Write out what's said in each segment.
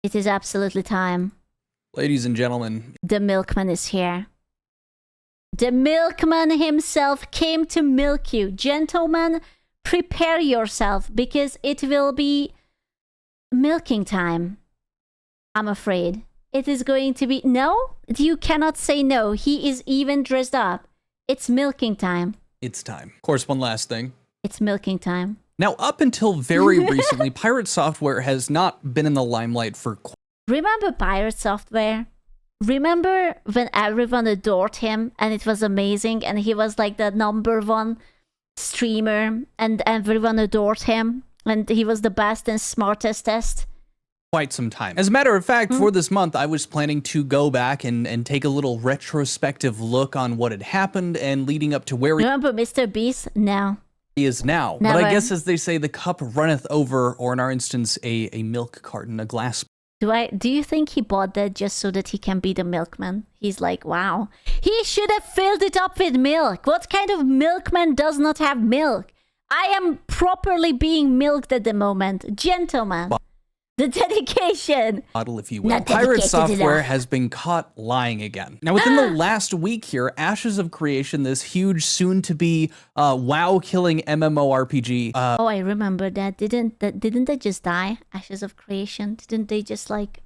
It is absolutely time. Ladies and gentlemen, The milkman is here. The milkman himself came to milk you. Gentlemen, prepare yourself because it will be milking time. I'm afraid. It is going to be... No? You cannot say no. He is even dressed up. It's milking time. it's time. Of course, one last thing. It's milking time. Now, up until very recently, Pirate Software has not been in the limelight for Remember Pirate Software? Remember when everyone adored him and it was amazing and he was like the #1 streamer and everyone adored him and he was the best and smartest? quite some time. As a matter of fact, for this month, I was planning to go back and take a little retrospective look on what had happened and leading up to where Remember Mr. Beast? No. he is now. Never. But I guess as they say, the cup runneth over, or in our instance, a milk carton, a glass. Do you think he bought that just so that he can be the milkman? He's like, wow. He should have filled it up with milk. What kind of milkman does not have milk? I am properly being milked at the moment. Gentlemen. The dedication. Bottle, if you will. Not Pirate dedicated Software enough. has been caught lying again. Now, within the last week here, Ashes of Creation, this huge, soon-to-be WoW-killing MMORPG, Oh, I remember that. Didn't they just die? Ashes of Creation. Didn't they just like...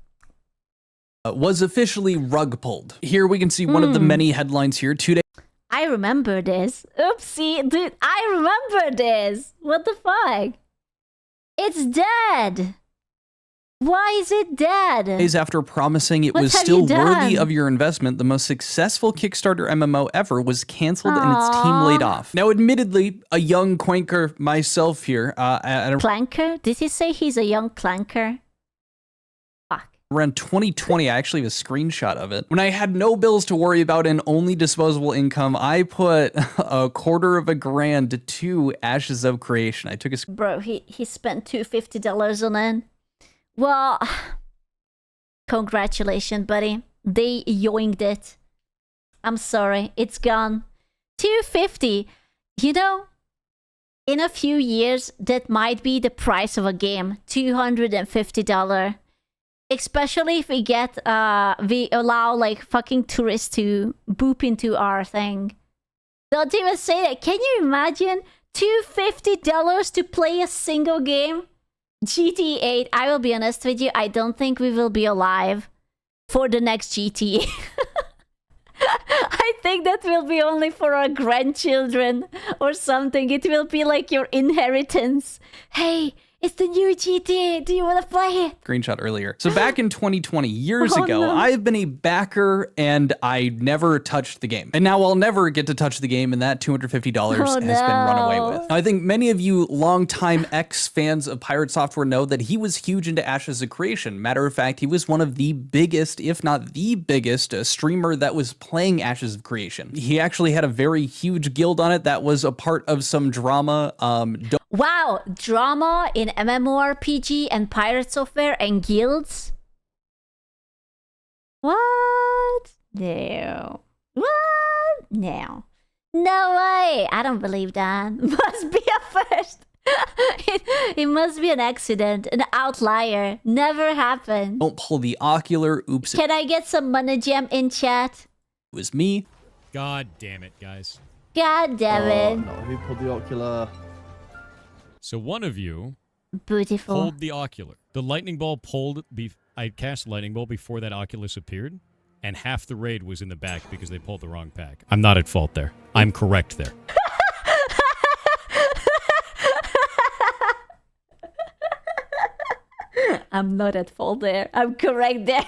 was officially rug pulled. Here we can see one of the many headlines here. 2 days I remember this. Oopsie, dude. I remember this. What the fuck? It's dead. Why is it dead? after promising it What was have still you done? worthy of your investment, the most successful Kickstarter MMO ever was canceled and its team laid off. Now, admittedly, a young quanker myself here, at Clanker? Did he say he's a young clanker? Fuck. around 2020, I actually have a screenshot of it. When I had no bills to worry about and only disposable income, I put $250,000 to Ashes of Creation. I took a Bro, he spent $250 on it. Well, congratulations, buddy. They yoinked it. I'm sorry, it's gone. $250. You know, in a few years, that might be the price of a game. $250. Especially if we allow like fucking tourists to boop into our thing. Don't even say that. Can you imagine $250 to play a single game? GTA 8, I will be honest with you, I don't think we will be alive for the next GTA. I think that will be only for our grandchildren or something. It will be like your inheritance. Hey, it's the new GTA. Do you want to play it? screenshot earlier. So back in 2020, years Oh, ago, no. I've been a backer and I never touched the game. And now I'll never get to touch the game, and that $250 has been run away no. with. Now, I think many of you longtime ex-fans of Pirate Software know that he was huge into Ashes of Creation. Matter of fact, he was one of the biggest, if not the biggest, streamer that was playing Ashes of Creation. He actually had a very huge guild on it that was a part of some drama. Wow, drama in MMORPG and Pirate Software and guilds? What? No. What? No. No way. I don't believe that. Must be a first. It must be an accident, an outlier. Never happened. Don't pull the ocular. Oops, it Can I get some money gem in chat? was me. God damn it, guys. God damn it. No, who pulled the ocular? So one of you Beautiful. pulled the ocular. The lightning ball pulled... I cast lightning ball before that Oculus appeared, and half the raid was in the back because they pulled the wrong pack. I'm not at fault there. I'm correct there. I'm not at fault there. I'm correct there.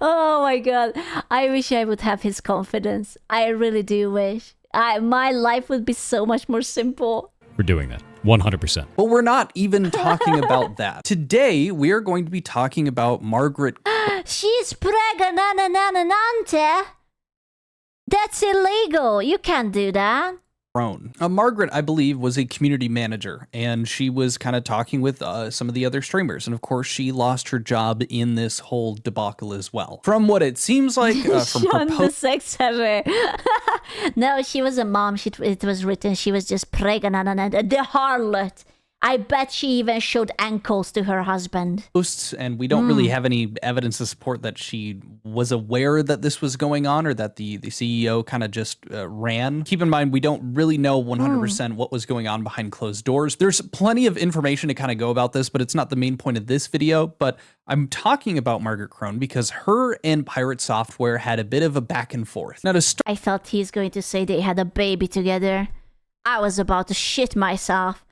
Oh my god. I wish I would have his confidence. I really do wish. My life would be so much more simple. We're doing that. 100%. But we're not even talking about that. Today, we are going to be talking about Margaret. She's pregnant. That's illegal. You can't do that. Crone. Margaret, I believe, was a community manager, and she was kind of talking with some of the other streamers. And of course, she lost her job in this whole debacle as well. From what it seems like, from her Sean the post. sex haver. No, she was a mom. It was written she was just pregnant. The harlot. I bet she even showed ankles to her husband. Posts, and we don't really have any evidence to support that she was aware that this was going on or that the CEO kind of just ran. Keep in mind, we don't really know 100% what was going on behind closed doors. There's plenty of information to kind of go about this, but it's not the main point of this video. But I'm talking about Margaret Crone because her and Pirate Software had a bit of a back and forth. Now to start, I thought he's going to say they had a baby together. I was about to shit myself.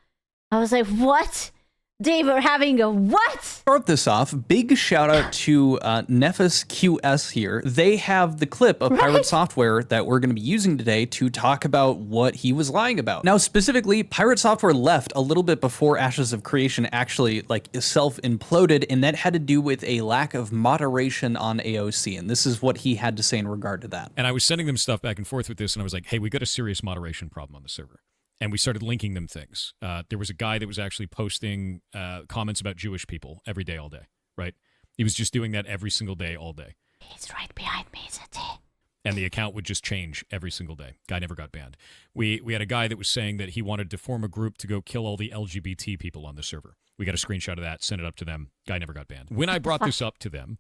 I was like, what? They were having a what? Start this off, big shout out to Nephis QS here. They have the clip of Pirate Software that we're going to be using today to talk about what he was lying about. Now, specifically, Pirate Software left a little bit before Ashes of Creation actually like self-imploded, and that had to do with a lack of moderation on AOC. And this is what he had to say in regard to that. And I was sending them stuff back and forth with this, and I was like, hey, we got a serious moderation problem on the server. And we started linking them things. There was a guy that was actually posting comments about Jewish people every day, all day, right? He was just doing that every single day, all day. He's right behind me, isn't he? And the account would just change every single day. Guy never got banned. We had a guy that was saying that he wanted to form a group to go kill all the LGBT people on the server. We got a screenshot of that, sent it up to them. Guy never got banned. When I brought this up to them,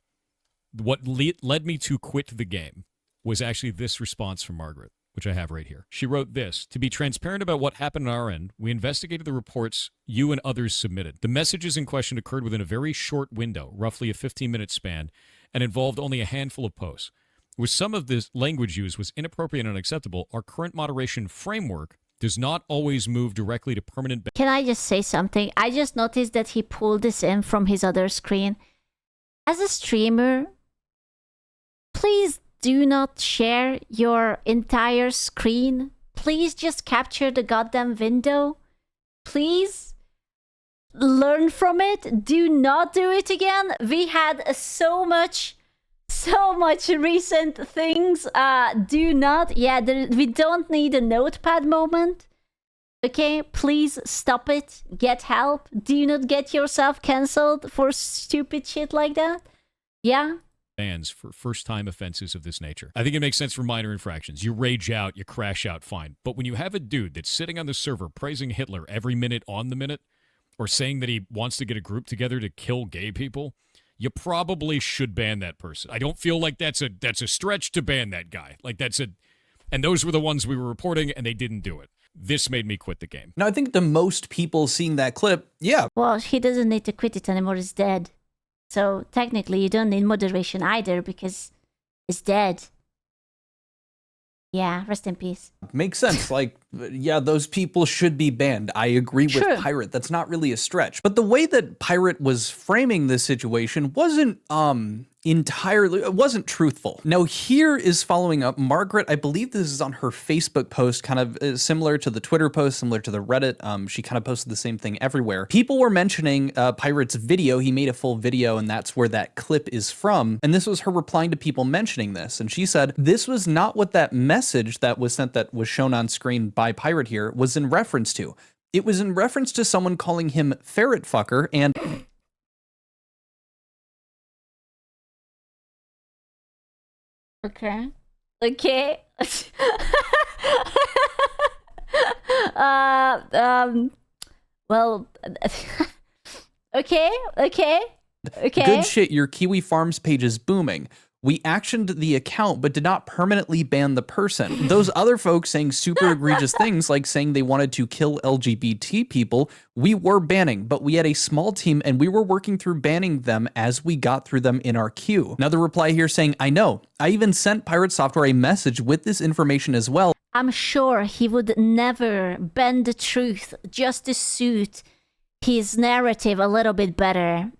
what led me to quit the game was actually this response from Margaret, which I have right here. She wrote this: to be transparent about what happened on our end, we investigated the reports you and others submitted. The messages in question occurred within a very short window, roughly a 15-minute span, and involved only a handful of posts. With some of this language used was inappropriate and unacceptable, our current moderation framework does not always move directly to permanent... Can I just say something? I just noticed that he pulled this in from his other screen. As a streamer, please do not share your entire screen. Please just capture the goddamn window. Please learn from it. Do not do it again. We had so much recent things. Do not. Yeah, we don't need a notepad moment. Okay, please stop it. Get help. Do not get yourself cancelled for stupid shit like that. Yeah. Bans for first-time offenses of this nature. I think it makes sense for minor infractions. You rage out, you crash out, fine. But when you have a dude that's sitting on the server praising Hitler every minute on the minute, or saying that he wants to get a group together to kill gay people, you probably should ban that person. I don't feel like that's a stretch to ban that guy. Like and those were the ones we were reporting, and they didn't do it. This made me quit the game. Now, I think the most people seeing that clip, yeah. Well, he doesn't need to quit it anymore. He's dead. So technically, you don't need moderation either because it's dead. Yeah, rest in peace. Makes sense. Like, yeah, those people should be banned. I agree with Pirate. That's not really a stretch. But the way that Pirate was framing this situation wasn't it wasn't truthful. Now, here is following up. Margaret, I believe this is on her Facebook post, kind of similar to the Twitter post, similar to the Reddit. She kind of posted the same thing everywhere. People were mentioning Pirate's video. He made a full video, and that's where that clip is from. And this was her replying to people mentioning this. And she said, this was not what that message that was sent that was shown on screen by Pirate here was in reference to. It was in reference to someone calling him Ferret fucker and... Okay. Well, okay. Good shit, your Kiwi Farms page is booming. We actioned the account, but did not permanently ban the person. Those other folks saying super egregious things, like saying they wanted to kill LGBT people, we were banning, but we had a small team and we were working through banning them as we got through them in our queue. Another reply here saying, I know. I even sent Pirate Software a message with this information as well. I'm sure he would never bend the truth just to suit his narrative a little bit better.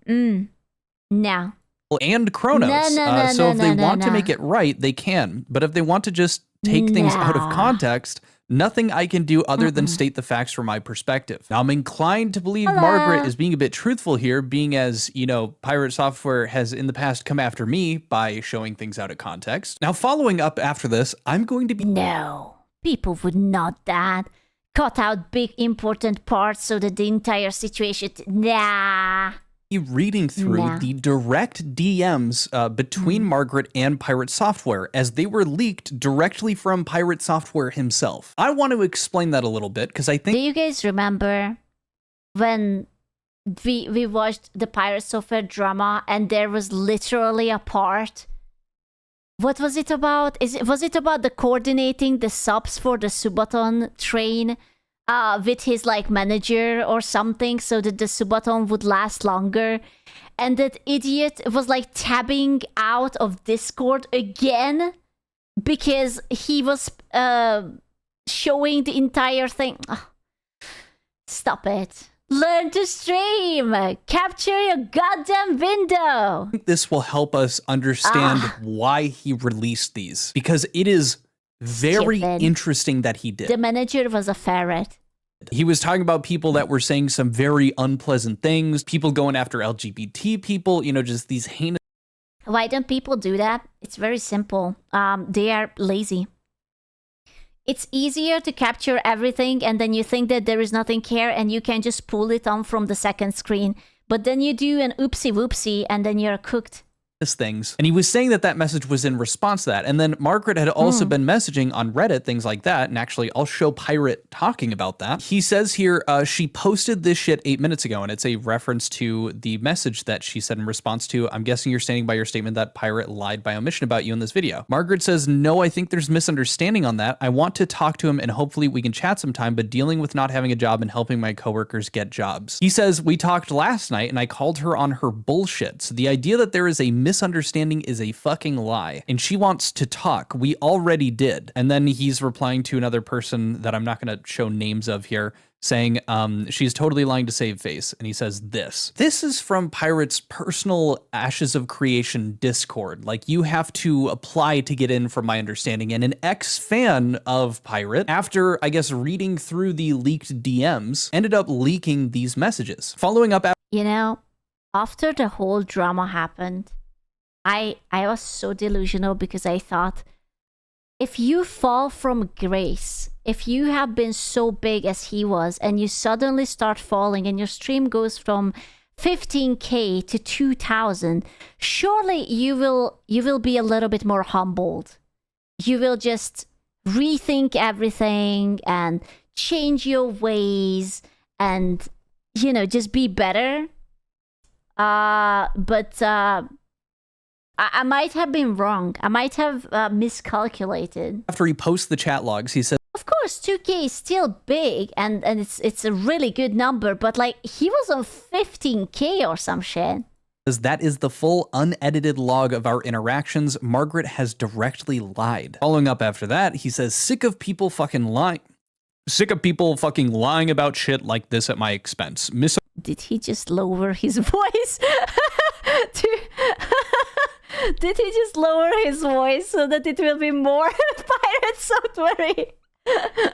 No. And Kronos. So if they want to make it right, they can. But if they want to just take things out of context, nothing I can do other than state the facts from my perspective. Now, I'm inclined to believe Margaret is being a bit truthful here, being as, you know, Pirate Software has in the past come after me by showing things out of context. Now, following up after this, I'm going to be... No, people would not that. Cut out big important parts so that the entire situation... Nah. Reading through the direct DMs between Margaret and Pirate Software as they were leaked directly from Pirate Software himself. I want to explain that a little bit because I think... Do you guys remember when we watched the Pirate Software drama, and there was literally a part. What was it about? Was it about the coordinating the subs for the Subaton train with his like manager or something, so that the Subaton would last longer? And that idiot was like tabbing out of Discord again because he was showing the entire thing. Ugh. Stop it. Learn to stream. Capture your goddamn window. This will help us understand why he released these, because it is very interesting that he did. The manager was a ferret. He was talking about people that were saying some very unpleasant things, people going after LGBT people, you know, just these heinous. Why don't people do that? It's very simple. They are lazy. It's easier to capture everything, and then you think that there is nothing here, and you can just pull it on from the second screen. But then you do an oopsie whoopsie, and then you're cooked. Things. And he was saying that that message was in response to that. And then Margaret had also been messaging on Reddit, things like that. And actually, I'll show Pirate talking about that. He says here, she posted this shit 8 minutes ago, and it's a reference to the message that she said in response to, I'm guessing you're standing by your statement that Pirate lied by omission about you in this video. Margaret says, no, I think there's misunderstanding on that. I want to talk to him and hopefully we can chat sometime, but dealing with not having a job and helping my coworkers get jobs. He says, we talked last night and I called her on her bullshit. So the idea that there is a misunderstanding is a fucking lie, and she wants to talk. We already did. And then he's replying to another person that I'm not going to show names of here, saying she's totally lying to save face. And he says this is from Pirate's personal Ashes of Creation Discord. Like, you have to apply to get in, from my understanding. And an ex-fan of Pirate, after I guess reading through the leaked DMs, ended up leaking these messages. Following up, you know, after the whole drama happened, I was so delusional because I thought, if you fall from grace, if you have been so big as he was and you suddenly start falling and your stream goes from 15K to 2,000, surely you will be a little bit more humbled. You will just rethink everything and change your ways and, you know, just be better. But I might have been wrong. I might have miscalculated. After he posts the chat logs, he says, of course, 2K is still big, and it's a really good number, but like, he was on 15K or some shit. That is the full unedited log of our interactions. Margaret has directly lied. Following up after that, he says, sick of people fucking lying. Sick of people fucking lying about shit like this at my expense. Did he just lower his voice? Did he just lower his voice so that it will be more pirate software?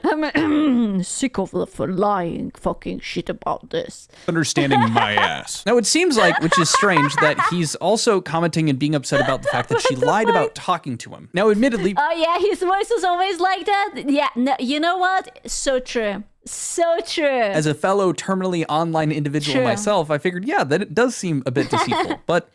I'm sick of the for lying fucking shit about this. Understanding my ass. Now, it seems like, which is strange, that he's also commenting and being upset about the fact that she lied about talking to him. Now, admittedly... Oh yeah, his voice is always like that? Yeah, no, you know what? So true. So true. As a fellow terminally online individual myself, I figured, yeah, that it does seem a bit deceitful. But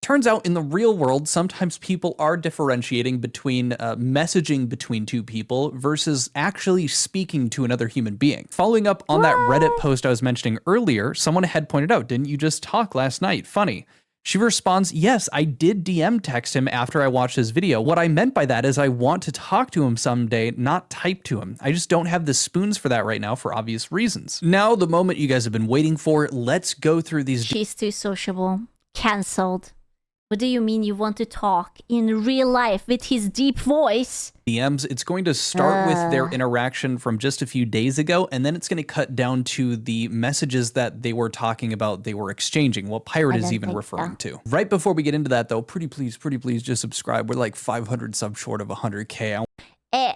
turns out in the real world, sometimes people are differentiating between messaging between two people versus actually speaking to another human being. Following up on that Reddit post I was mentioning earlier, someone had pointed out, didn't you just talk last night? Funny. She responds, yes, I did DM text him after I watched his video. What I meant by that is I want to talk to him someday, not type to him. I just don't have the spoons for that right now for obvious reasons. Now, the moment you guys have been waiting for, let's go through these. She's too sociable. Cancelled. What do you mean you want to talk in real life with his deep voice? DMs, it's going to start with their interaction from just a few days ago, and then it's going to cut down to the messages that they were talking about, they were exchanging, what Pirate is even referring to. Right before we get into that, though, pretty please, just subscribe. We're like 500 subs short of 100K.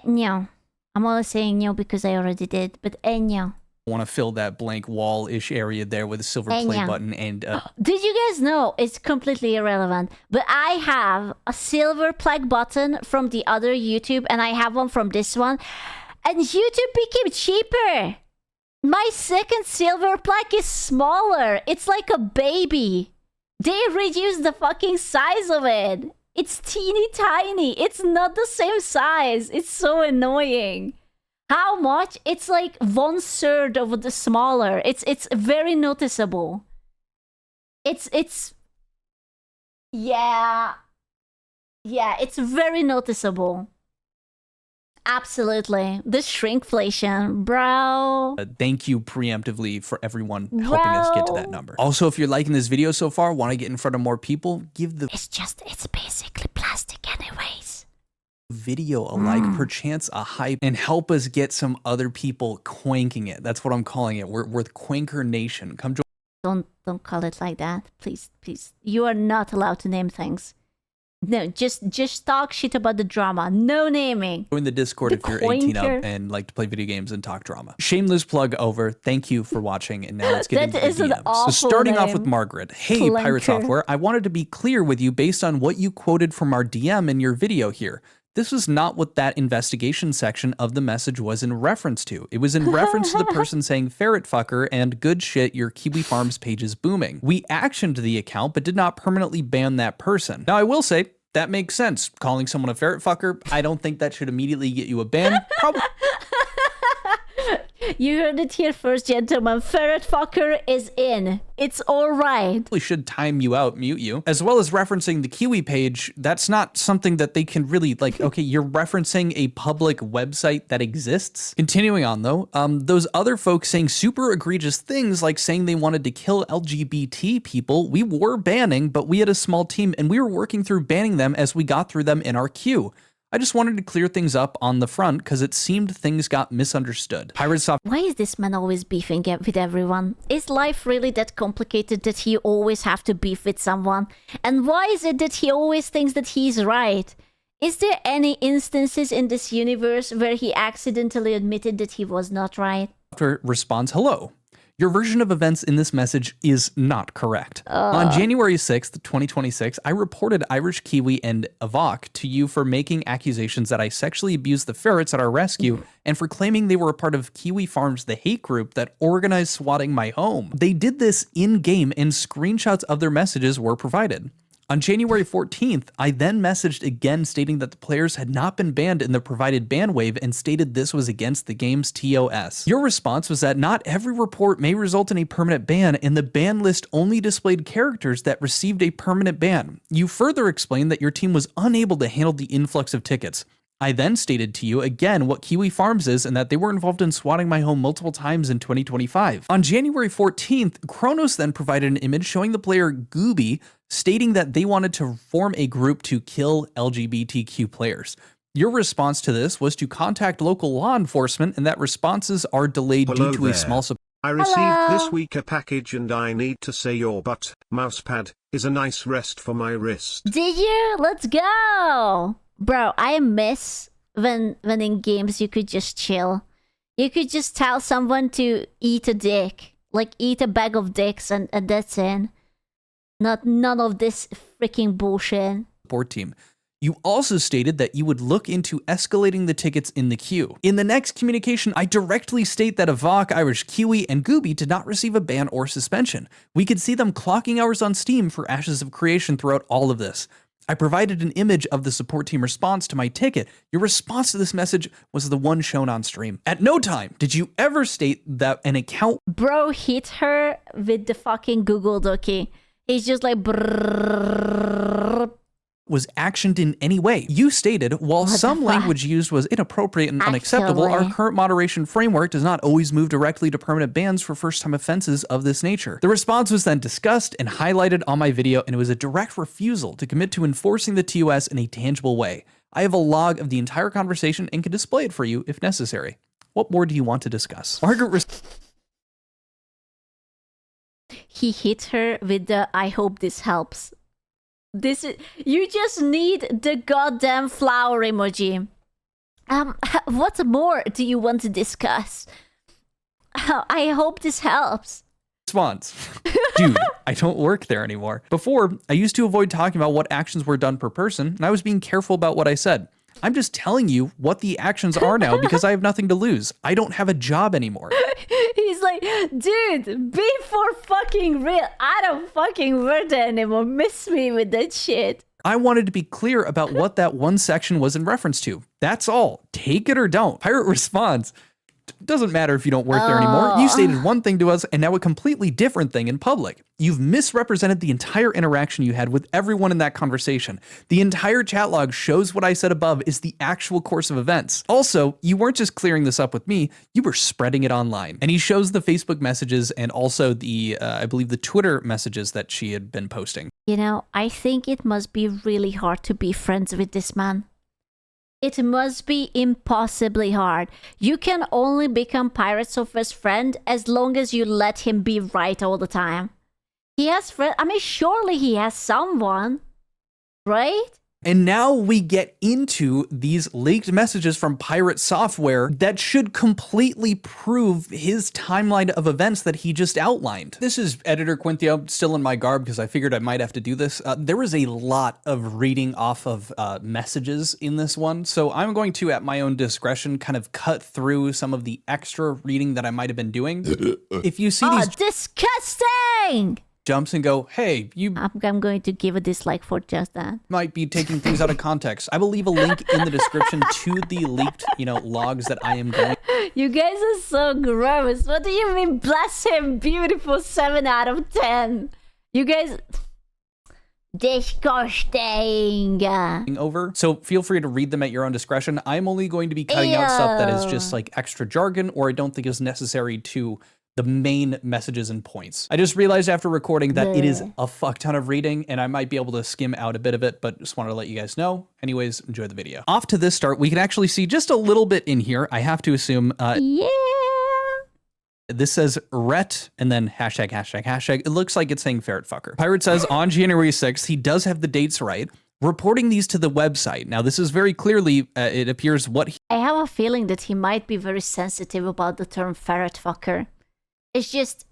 No. I'm only saying no because I already did, but no. I want to fill that blank wall-ish area there with a silver play button. And did you guys know, it's completely irrelevant, but I have a silver plaque button from the other YouTube and I have one from this one, and YouTube became cheaper. My second silver plaque is smaller. It's like a baby. They reduced the fucking size of it. It's teeny tiny. It's not the same size. It's so annoying. How much? It's like 1/3 of the smaller. It's very noticeable. It's yeah. Yeah, it's very noticeable. Absolutely. The shrinkflation, bro. Thank you preemptively for everyone helping us get to that number. Also, if you're liking this video so far, want to get in front of more people, give the It's basically plastic anyways. video a like, perchance a hype, and help us get some other people quanking it. That's what I'm calling it. We're the Quanker Nation. Come join. Don't call it like that. Please. You are not allowed to name things. No, just talk shit about the drama. No naming. Join the Discord if you're 18 up and like to play video games and talk drama. Shameless plug over. Thank you for watching, and now let's get into the DMs. So starting off with Margaret. Hey, Pirate Software, I wanted to be clear with you based on what you quoted from our DM in your video here. This was not what that investigation section of the message was in reference to. It was in reference to the person saying Ferret fucker and good shit, your Kiwi Farms page is booming. We actioned the account but did not permanently ban that person. Now I will say, that makes sense. Calling someone a ferret fucker, I don't think that should immediately get you a ban. Probably. You heard it here first, gentlemen. Ferret fucker is in. It's all right. We should time you out, mute you. As well as referencing the Kiwi page, that's not something that they can really, like, okay, you're referencing a public website that exists. Continuing on, though, those other folks saying super egregious things, like saying they wanted to kill LGBT people, we were banning, but we had a small team, and we were working through banning them as we got through them in our queue. I just wanted to clear things up on the front because it seemed things got misunderstood. Pirate Software. Why is this man always beefing with everyone? Is life really that complicated that he always have to beef with someone? And why is it that he always thinks that he's right? Is there any instances in this universe where he accidentally admitted that he was not right? Responds, hello. Your version of events in this message is not correct. On January 6th, 2026, I reported Irish Kiwi and Avok to you for making accusations that I sexually abused the ferrets at our rescue and for claiming they were a part of Kiwi Farms, the hate group that organized swatting my home. They did this in-game and screenshots of their messages were provided. On January 14th, I then messaged again stating that the players had not been banned in the provided ban wave and stated this was against the game's TOS. Your response was that not every report may result in a permanent ban, and the ban list only displayed characters that received a permanent ban. You further explained that your team was unable to handle the influx of tickets. I then stated to you again what Kiwi Farms is and that they were involved in swatting my home multiple times in 2025. On January 14th, Kronos then provided an image showing the player Gooby stating that they wanted to form a group to kill LGBTQ players. Your response to this was to contact local law enforcement and that responses are delayed due to a small supply. I received this week a package and I need to say your butt mousepad is a nice rest for my wrist. Did you? Let's go! Bro, I miss when in games you could just chill. You could just tell someone to eat a dick. Like eat a bag of dicks and that's it. None of this freaking bullshit. Support team. You also stated that you would look into escalating the tickets in the queue. In the next communication, I directly state that Avok, Irish Kiwi, and Gooby did not receive a ban or suspension. We could see them clocking hours on Steam for Ashes of Creation throughout all of this. I provided an image of the support team response to my ticket. Your response to this message was the one shown on stream. At no time did you ever state that an account bro hit her with the fucking Google Doki. He's just like brrrr. Was actioned in any way. You stated, while some language used was inappropriate and unacceptable, our current moderation framework does not always move directly to permanent bans for first-time offenses of this nature. The response was then discussed and highlighted on my video, and it was a direct refusal to commit to enforcing the TOS in a tangible way. I have a log of the entire conversation and can display it for you if necessary. What more do you want to discuss? Margaret He hit her with the I hope this helps. This is, you just need the goddamn flower emoji. What more do you want to discuss? I hope this helps. Response. Dude, I don't work there anymore. Before, I used to avoid talking about what actions were done per person, and I was being careful about what I said. I'm just telling you what the actions are now because I have nothing to lose. I don't have a job anymore. He's like, dude, be for fucking real. I don't fucking work there anymore. Miss me with that shit. I wanted to be clear about what that one section was in reference to. That's all. Take it or don't. Pirate responds, doesn't matter if you don't work there anymore. You stated one thing to us and now a completely different thing in public. You've misrepresented the entire interaction you had with everyone in that conversation. The entire chat log shows what I said above is the actual course of events. Also, you weren't just clearing this up with me, you were spreading it online. And he shows the Facebook messages and also the, I believe the Twitter messages that she had been posting. You know, I think it must be really hard to be friends with this man. It must be impossibly hard. You can only become Pirate Software's friend as long as you let him be right all the time. He has friends. I mean, surely he has someone, right? And now we get into these leaked messages from Pirate Software that should completely prove his timeline of events that he just outlined. This is Editor Quintio, still in my garb because I figured I might have to do this. There was a lot of reading off of messages in this one, so I'm going to, at my own discretion, kind of cut through some of the extra reading that I might have been doing. If you see these disgusting! Jumps and go, hey, you I'm going to give a dislike for just that. might be taking things out of context. I will leave a link in the description to the leaked, logs that I am going. You guys are so gross. What do you mean, bless him, beautiful 7 out of 10? You guys... disgusting. Over. So feel free to read them at your own discretion. I'm only going to be cutting out stuff that is just like extra jargon or I don't think is necessary to the main messages and points. I just realized after recording that it is a fuck ton of reading and I might be able to skim out a bit of it, but just wanted to let you guys know. Anyways, enjoy the video. Off to this start, we can actually see just a little bit in here. I have to assume, Yeah. this says ret and then hashtag, hashtag, hashtag. It looks like it's saying ferret fucker. Pirate says on January 6th, he does have the dates right, reporting these to the website. Now, this is very clearly, it appears what I have a feeling that he might be very sensitive about the term ferret fucker. It's just,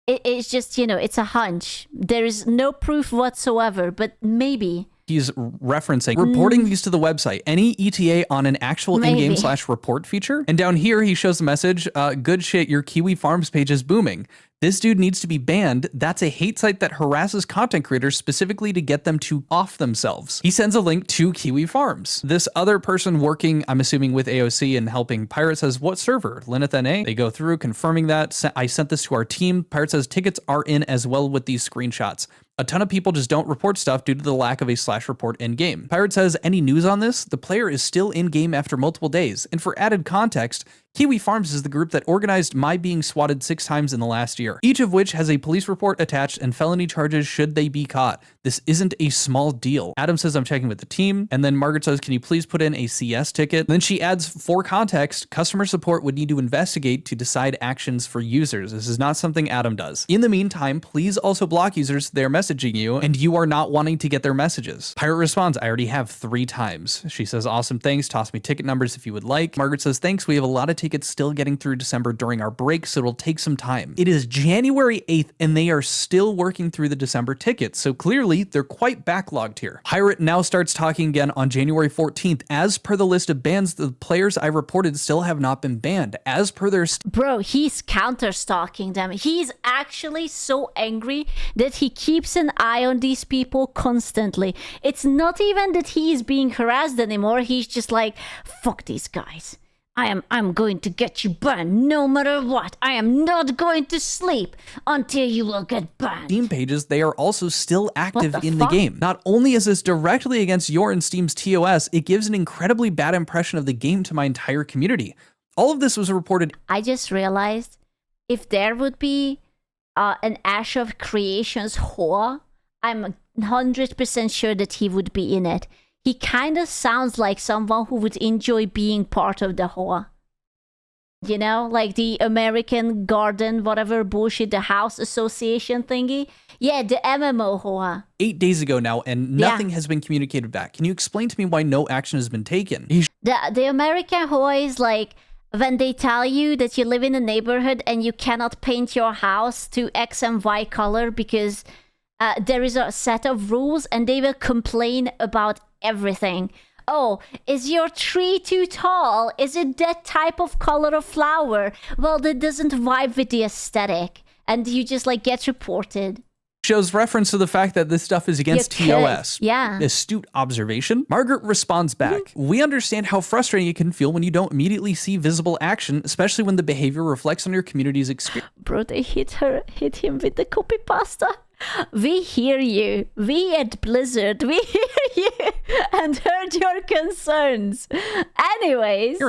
it's a hunch. There is no proof whatsoever, but maybe. He's referencing reporting these to the website, any ETA on an actual in-game / report feature. And down here, he shows the message, good shit, your Kiwi Farms page is booming. This dude needs to be banned. That's a hate site that harasses content creators specifically to get them to off themselves. He sends a link to Kiwi Farms. This other person working, I'm assuming with AOC and helping Pirate says, what server? Lineth NA? They go through confirming that. I sent this to our team. Pirate says tickets are in as well with these screenshots. A ton of people just don't report stuff due to the lack of a / report in-game. Pirate says, any news on this? The player is still in-game after multiple days. And for added context, Kiwi Farms is the group that organized my being swatted 6 times in the last year, each of which has a police report attached and felony charges should they be caught. This isn't a small deal. Adam says, I'm checking with the team. And then Margaret says, can you please put in a CS ticket? Then she adds, for context, customer support would need to investigate to decide actions for users. This is not something Adam does. In the meantime, please also block users they're messaging you and you are not wanting to get their messages. Pirate responds, I already have 3 times. She says, awesome, thanks. Toss me ticket numbers if you would like. Margaret says, thanks. We have a lot of tickets still getting through December during our break, so it'll take some time. It is January 8th and they are still working through the December tickets, so clearly they're quite backlogged here. Pirate now starts talking again on January 14th. As per the list of bans, the players I reported still have not been banned. As per their... Bro, he's counter-stalking them. He's actually so angry that he keeps an eye on these people constantly. It's not even that he's being harassed anymore. He's just like, fuck these guys. I'm going to get you banned no matter what. I am not going to sleep until you will get banned. Steam pages, they are also still active in the game. Not only is this directly against your and Steam's TOS, it gives an incredibly bad impression of the game to my entire community. All of this was reported. I just realized if there would be an Ash of Creations whore, I'm 100% sure that he would be in it. He kind of sounds like someone who would enjoy being part of the whore. You know, like the American Garden, whatever bullshit, the house association thingy. Yeah, the MMO whore. 8 days ago now, and nothing has been communicated back. Can you explain to me why no action has been taken? The American whore is like when they tell you that you live in a neighborhood and you cannot paint your house to X and Y color because there is a set of rules and they will complain about everything. Oh, is your tree too tall? Is it that type of color of flower? Well, that doesn't vibe with the aesthetic. And you just like get reported. shows reference to the fact that this stuff is against You could, TOS. yeah. Astute observation. Margaret responds back, "We understand how frustrating it can feel when you don't immediately see visible action, especially when the behavior reflects on your community's experience." Bro, they hit him with the copy pasta. We hear you. We at Blizzard, we hear you and heard your concerns. Anyways.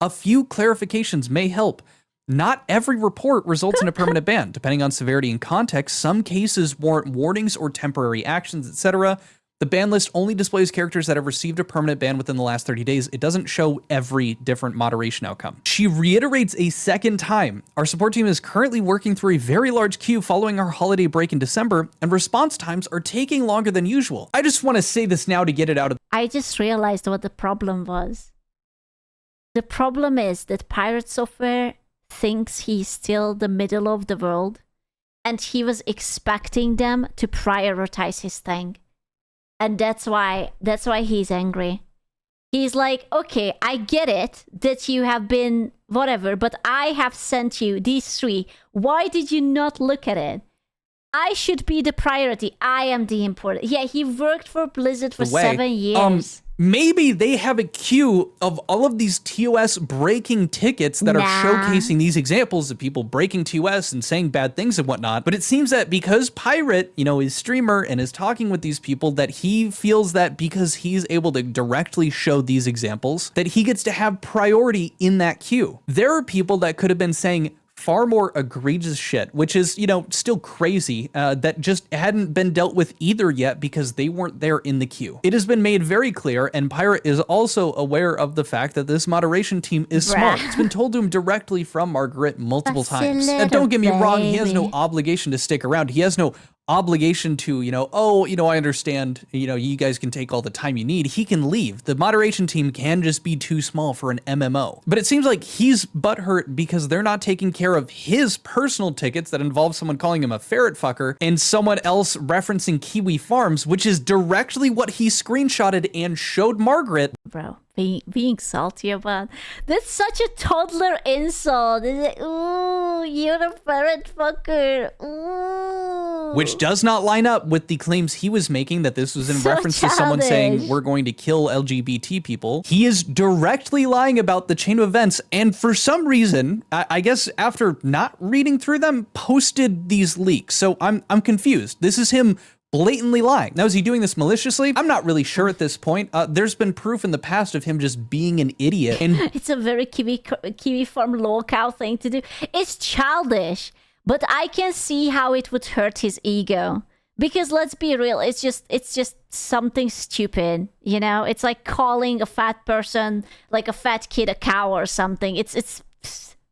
A few clarifications may help. Not every report results in a permanent ban. Depending on severity and context, some cases warrant warnings or temporary actions, etc. The ban list only displays characters that have received a permanent ban within the last 30 days. It doesn't show every different moderation outcome. She reiterates a second time. Our support team is currently working through a very large queue following our holiday break in December, and response times are taking longer than usual. I just want to say this now to get it out of... I just realized what the problem was. The problem is that Pirate Software thinks he's still the middle of the world, and he was expecting them to prioritize his thing. And that's why he's angry. He's like, okay, I get it that you have been whatever, but I have sent you these 3. Why did you not look at it? I should be the priority. I am the important. Yeah, he worked for Blizzard for 7 years. Maybe they have a queue of all of these TOS breaking tickets that are showcasing these examples of people breaking TOS and saying bad things and whatnot. But it seems that because Pirate, is streamer and is talking with these people, that he feels that because he's able to directly show these examples, that he gets to have priority in that queue. There are people that could have been saying far more egregious shit, which is, still crazy, that just hadn't been dealt with either yet because they weren't there in the queue. It has been made very clear, and Pirate is also aware of the fact that this moderation team is small. It's been told to him directly from Margaret multiple times. And don't get me wrong, he has no obligation to stick around. He has no obligation to, I understand, you guys can take all the time you need. He can leave. The moderation team can just be too small for an MMO. But it seems like he's butthurt because they're not taking care of his personal tickets that involve someone calling him a ferret fucker and someone else referencing Kiwi Farms, which is directly what he screenshotted and showed Margaret. Bro, being salty about that's such a toddler insult. It's like, ooh, you're a ferret fucker. Ooh. Which does not line up with the claims he was making that this was in reference to someone saying we're going to kill LGBT people. He is directly lying about the chain of events, and for some reason, I guess after not reading through them, posted these leaks. So I'm confused. This is him blatantly lying. Now, is he doing this maliciously? I'm not really sure at this point. There's been proof in the past of him just being an idiot. And it's a very Kiwi Farm lol-cow thing to do. It's childish, but I can see how it would hurt his ego. Because let's be real, it's just something stupid, It's like calling a fat person, like a fat kid, a cow or something. It's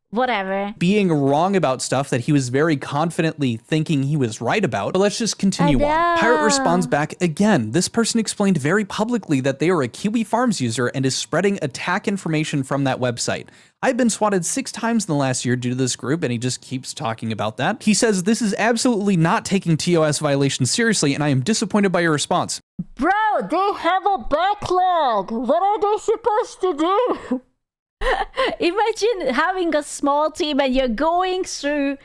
whatever. Being wrong about stuff that he was very confidently thinking he was right about. But let's just continue on. Pirate responds back again. This person explained very publicly that they are a Kiwi Farms user and is spreading attack information from that website. I've been swatted 6 times in the last year due to this group, and he just keeps talking about that. He says this is absolutely not taking TOS violations seriously, and I am disappointed by your response. Bro, they have a backlog. What are they supposed to do? Imagine having a small team and you're going through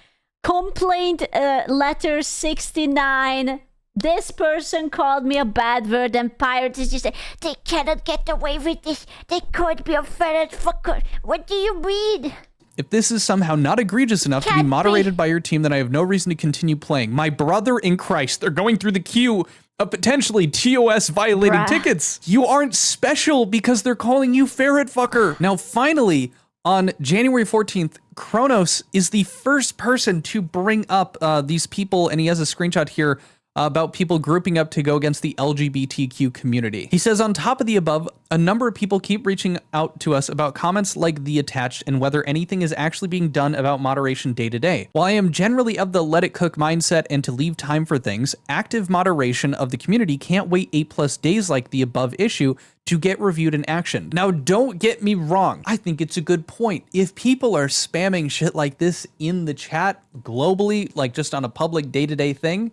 complaint letter 69. This person called me a bad word, and Pirate is just saying, they cannot get away with this. They could be a ferret fucker. What do you mean? If this is somehow not egregious enough to be moderated by your team, then I have no reason to continue playing. My brother in Christ, they're going through the queue of potentially TOS violating tickets. You aren't special because they're calling you ferret fucker. Now, finally, on January 14th, Kronos is the first person to bring up these people, and he has a screenshot here about people grouping up to go against the LGBTQ community. He says, on top of the above, a number of people keep reaching out to us about comments like the attached and whether anything is actually being done about moderation day to day. While I am generally of the let it cook mindset and to leave time for things, active moderation of the community can't wait 8+ days like the above issue to get reviewed in action. Now, don't get me wrong. I think it's a good point. If people are spamming shit like this in the chat globally, like just on a public day-to-day thing,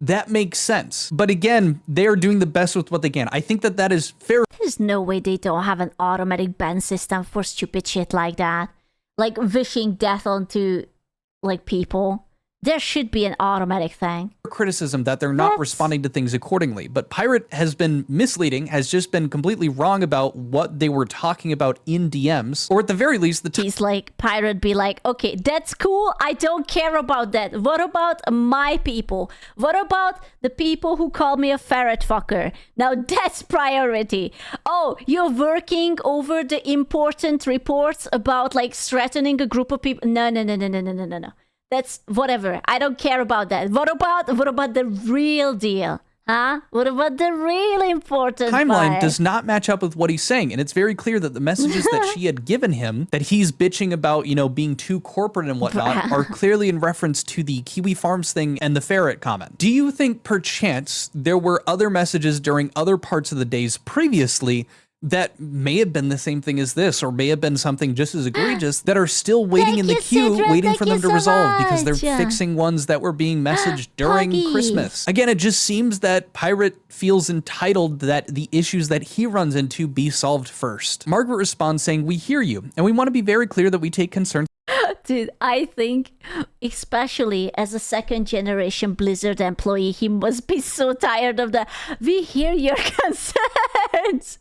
that makes sense. But again, they're doing the best with what they can. I think that is fair. There's no way they don't have an automatic ban system for stupid shit like that. Like wishing death onto, like, people. There should be an automatic thing. Criticism that they're not responding to things accordingly. But Pirate has been misleading, has just been completely wrong about what they were talking about in DMs, or at the very least, He's like, Pirate be like, okay, that's cool. I don't care about that. What about my people? What about the people who call me a ferret fucker? Now that's priority. Oh, you're working over the important reports about like threatening a group of people. No. That's whatever. I don't care about that. What about the real deal? Huh? What about the really important timeline part? does not match up with what he's saying. And it's very clear that the messages that she had given him, that he's bitching about, being too corporate and whatnot, are clearly in reference to the Kiwi Farms thing and the Ferret comment. Do you think perchance there were other messages during other parts of the days previously that may have been the same thing as this, or may have been something just as egregious, that are still waiting in the queue, waiting for them to resolve because they're fixing ones that were being messaged during Christmas? Again, it just seems that Pirate feels entitled that the issues that he runs into be solved first. Margaret responds saying, "We hear you, and we want to be very clear that we take concern." Dude, I think, especially as a second-generation Blizzard employee, he must be so tired of the, we hear your concerns.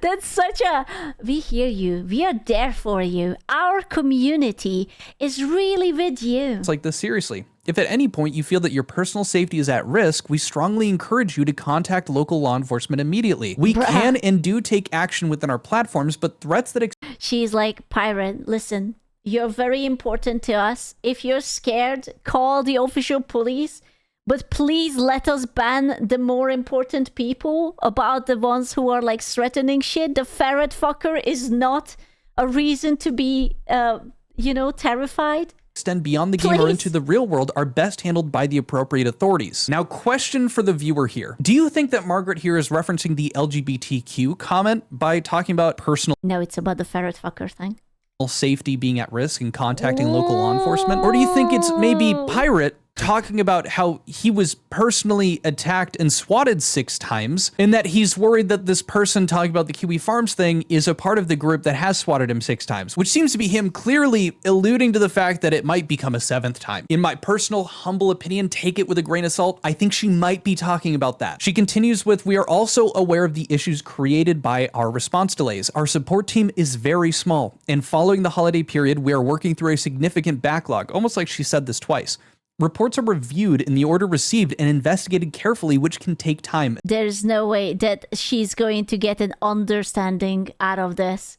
That's such a, we hear you, we are there for you, our community is really with you. It's like this, seriously. If at any point you feel that your personal safety is at risk, we strongly encourage you to contact local law enforcement immediately. We can and do take action within our platforms, but threats that... She's like, Pirate, listen, you're very important to us. If you're scared, call the official police. But please let us ban the more important people about the ones who are like threatening shit. The ferret fucker is not a reason to be, terrified. Extend beyond the game or into the real world are best handled by the appropriate authorities. Now, question for the viewer here. Do you think that Margaret here is referencing the LGBTQ comment by talking about personal... No, it's about the ferret fucker thing. ...safety being at risk and contacting local law enforcement? Or do you think it's maybe Pirate talking about how he was personally attacked and swatted 6 times, and that he's worried that this person talking about the Kiwi Farms thing is a part of the group that has swatted him 6 times, which seems to be him clearly alluding to the fact that it might become a 7th time. In my personal, humble opinion, take it with a grain of salt, I think she might be talking about that. She continues with, we are also aware of the issues created by our response delays. Our support team is very small, and following the holiday period, we are working through a significant backlog, almost like she said this twice. Reports are reviewed in the order received and investigated carefully, which can take time. There's no way that she's going to get an understanding out of this.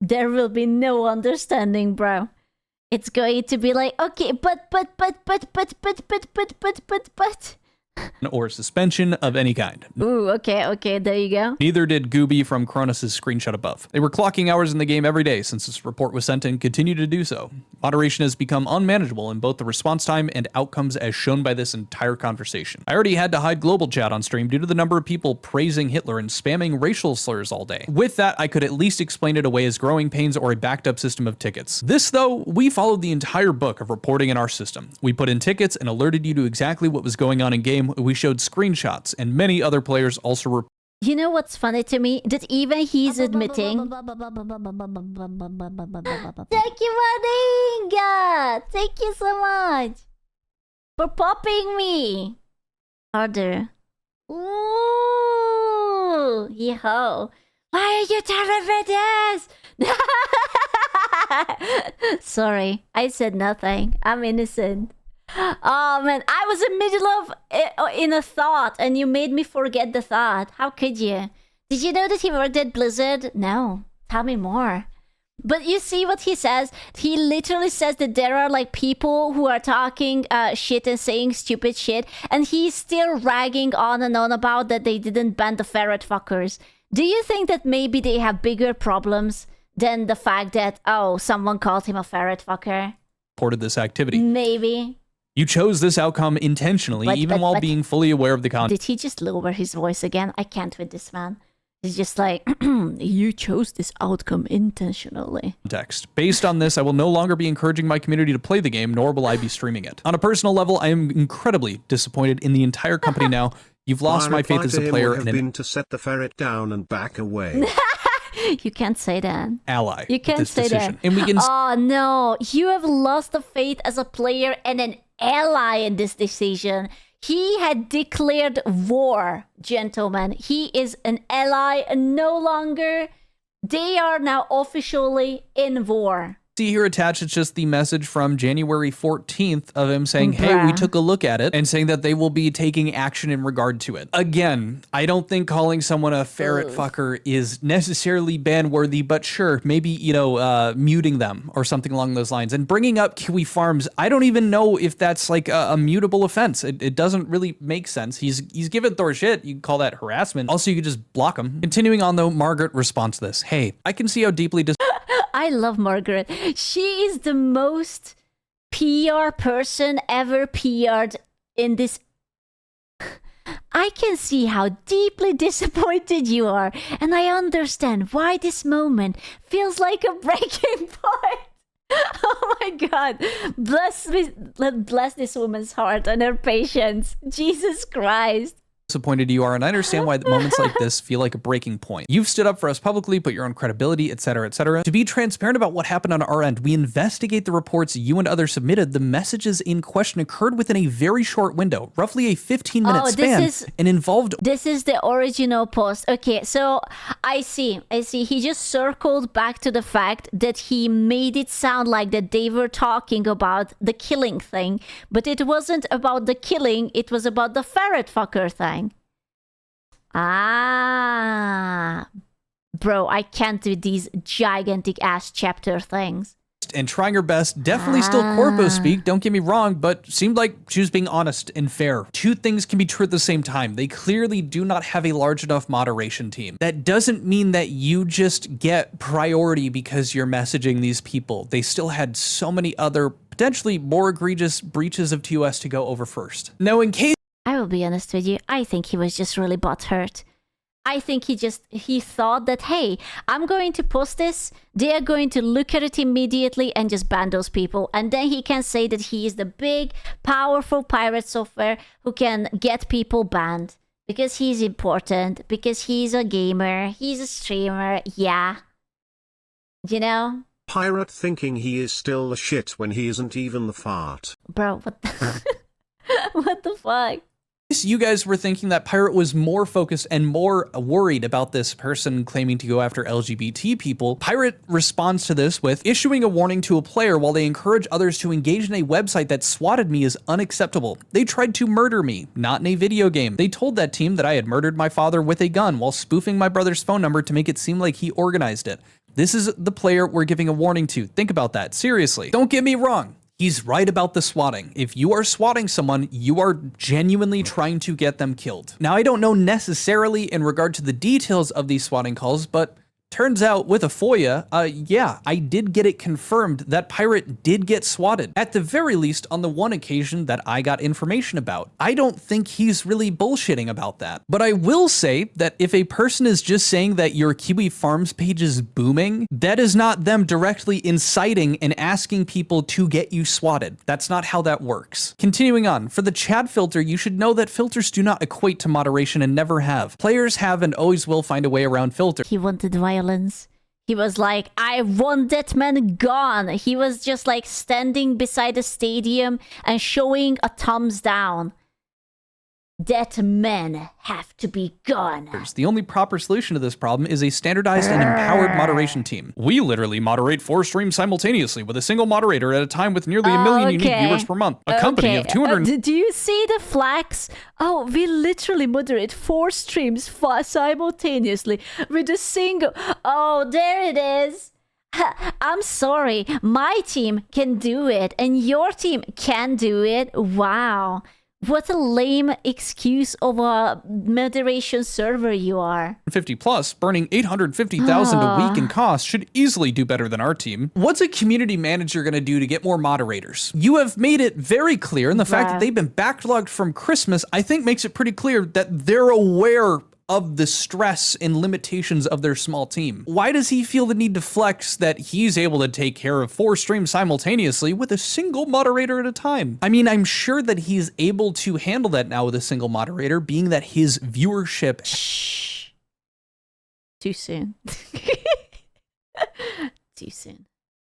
There will be no understanding, bro. It's going to be like, okay, but. Or suspension of any kind. Ooh, okay, there you go. Neither did Gooby from Cronus' screenshot above. They were clocking hours in the game every day since this report was sent and continue to do so. Moderation has become unmanageable in both the response time and outcomes as shown by this entire conversation. I already had to hide global chat on stream due to the number of people praising Hitler and spamming racial slurs all day. With that, I could at least explain it away as growing pains or a backed up system of tickets. This though, we followed the entire book of reporting in our system. We put in tickets and alerted you to exactly what was going on in game. We showed screenshots, and many other players also You know what's funny to me? That even he's admitting... Thank you, Madinga! Thank you so much for popping me! Harder. Ooh! Yeehaw! Why are you telling me this? Sorry, I said nothing. I'm innocent. Oh man, I was in the middle of in a thought and you made me forget the thought. How could you? Did you know that he worked at Blizzard? No. Tell me more. But you see what he says? He literally says that there are like people who are talking shit and saying stupid shit, and he's still ragging on and on about that they didn't ban the ferret fuckers. Do you think that maybe they have bigger problems than the fact that, oh, someone called him a ferret fucker? Reported this activity. Maybe. You chose this outcome intentionally, even while being fully aware of the context. Did he just lower his voice again? I can't with this man. He's just like, you chose this outcome intentionally. Based on this, I will no longer be encouraging my community to play the game, nor will I be streaming it. On a personal level, I am incredibly disappointed in the entire company now. You've lost my faith as a player. And been to set the ferret down and back away. You can't say that. Ally. You can't say decision. that. And we can. Oh no, you have lost the faith as a player and an ally in this decision. He had declared war, gentlemen. He is an ally no longer. They are now officially in war. See here attached, it's just the message from January 14th of him saying, hey, we Bruh. took a look at it, and saying that they will be taking action in regard to it. Again, I don't think calling someone a ferret fucker is necessarily ban-worthy, but sure, maybe, you know, muting them or something along those lines. And bringing up Kiwi Farms, I don't even know if that's like a mutable offense. It doesn't really make sense. He's given Thor shit. You can call that harassment. Also, you could just block him. Continuing on though, Margaret responds to this. Hey, I can see how deeply I love Margaret. She is the most PR person ever PR'd in this. I can see how deeply disappointed you are, and I understand why this moment feels like a breaking point. Oh my God. Bless this woman's heart and her patience. Jesus Christ. disappointed you are, and I understand why moments like this feel like a breaking point. You've stood up for us publicly, put your own credibility, etc., etc. To be transparent about what happened on our end, we investigate the reports you and others submitted. The messages in question occurred within a very short window, roughly a 15-minute span, and involved... This is the original post. Okay, so I see. He just circled back to the fact that he made it sound like that they were talking about the killing thing, but it wasn't about the killing, it was about the ferret fucker thing. Ah, bro, I can't do these gigantic ass chapter things. And trying her best, definitely still corpo speak, don't get me wrong, but seemed like she was being honest and fair. Two things can be true at the same time. They clearly do not have a large enough moderation team. That doesn't mean that you just get priority because you're messaging these people. They still had so many other potentially more egregious breaches of TOS to go over first. Now, in case I will be honest with you, I think he was just really butthurt. I think he thought that, hey, I'm going to post this, they are going to look at it immediately and just ban those people. And then he can say that he is the big, powerful pirate software who can get people banned. Because he's important, because he's a gamer, he's a streamer, yeah. You know? Pirate thinking he is still the shit when he isn't even the fart. Bro, what the... what the fuck? you guys were thinking that Pirate was more focused and more worried about this person claiming to go after LGBT people, Pirate responds to this with issuing a warning to a player while they encourage others to engage in a website that swatted me is unacceptable. They tried to murder me, not in a video game. They told that team that I had murdered my father with a gun while spoofing my brother's phone number to make it seem like he organized it. This is the player we're giving a warning to. Think about that. Seriously. Don't get me wrong. He's right about the swatting. If you are swatting someone, you are genuinely trying to get them killed. Now, I don't know necessarily in regard to the details of these swatting calls, but turns out with a FOIA, yeah, I did get it confirmed that Pirate did get swatted. At the very least, on the one occasion that I got information about. I don't think he's really bullshitting about that. But I will say that if a person is just saying that your Kiwi Farms page is booming, that is not them directly inciting and asking people to get you swatted. That's not how that works. Continuing on, for the chat filter, you should know that filters do not equate to moderation and never have. Players have and always will find a way around filters. He wanted violence. He was like, I want that man gone. He was just like standing beside the stadium and showing a thumbs down. That man have to be gone. The only proper solution to this problem is a standardized and empowered moderation team. We literally moderate 4 streams simultaneously with a single moderator at a time with nearly a million unique viewers per month. A company of 200... do you see the flags? Oh, we literally moderate 4 streams simultaneously with a single... Oh, there it is. I'm sorry. My team can do it and your team can do it. Wow. What a lame excuse of a moderation server you are. 50 plus, burning 850,000 a week in costs should easily do better than our team. What's a community manager going to do to get more moderators? You have made it very clear, and the fact that they've been backlogged from Christmas, I think makes it pretty clear that they're aware of the stress and limitations of their small team. Why does he feel the need to flex that he's able to take care of 4 streams simultaneously with a single moderator at a time? I mean, I'm sure that he's able to handle that now with a single moderator, being that his viewership... Shh. Too soon. Too soon.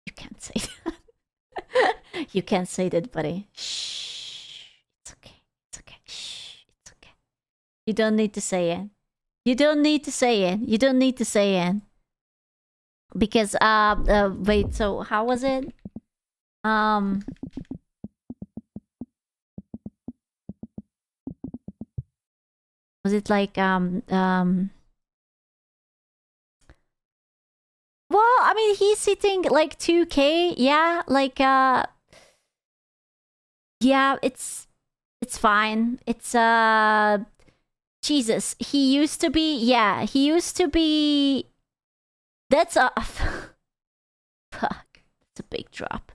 You can't say that. You can't say that, buddy. Shh. You don't need to say it. You don't need to say it. You don't need to say it. Because wait, so how was it? Was it like well, I mean, he's hitting like 2K. Yeah, like yeah, it's fine. It's Jesus. He used to be, yeah, he used to be, that's a fuck. That's a big drop.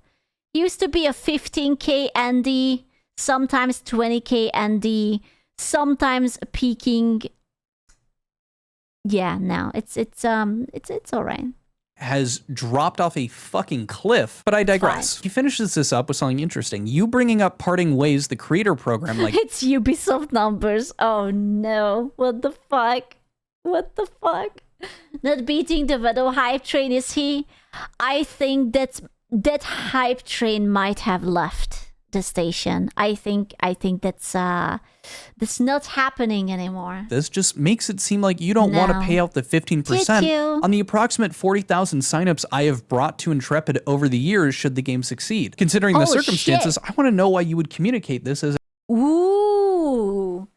He used to be a 15K Andy, sometimes 20K Andy, sometimes peaking. Yeah, no, it's all right. Has dropped off a fucking cliff, but I digress. Fine. He finishes this up with something interesting. You bringing up Parting Ways, the creator program, like It's Ubisoft numbers. Oh no. What the fuck? What the fuck? Not beating the Vtuber hype train, is he? I think that hype train might have left the station. I think that's not happening anymore. this just makes it seem like you don't want to No. pay out the 15% on the approximate 40,000 signups I have brought to Intrepid over the years should the game succeed. Considering the Oh, circumstances, shit. I want to know why you would communicate this as Ooh.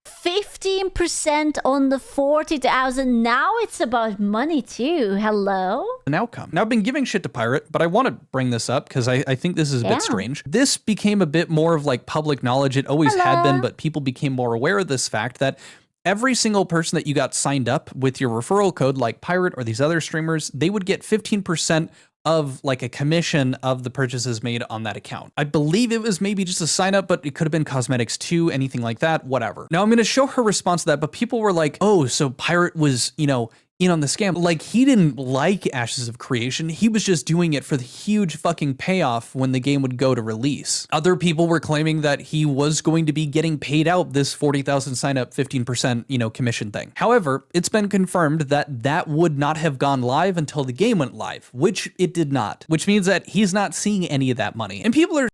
15% on the 40,000. Now it's about money too. Hello? an outcome. Now, I've been giving shit to Pirate, but I want to bring this up because I think this is a Yeah. bit strange. This became a bit more of like public knowledge. It always had been, but people became more aware of this fact that every single person that you got signed up with your referral code, like Pirate or these other streamers, they would get 15% of like a commission of the purchases made on that account. I believe it was maybe just a sign up, but it could have been cosmetics too, anything like that, whatever. Now I'm going to show her response to that, but people were like, oh, so Pirate was, you know, in on the scam. Like, he didn't like Ashes of Creation. He was just doing it for the huge fucking payoff when the game would go to release. Other people were claiming that he was going to be getting paid out this 40,000 sign up 15%, you know, commission thing. However, it's been confirmed that that would not have gone live until the game went live, which it did not, which means that he's not seeing any of that money. And people are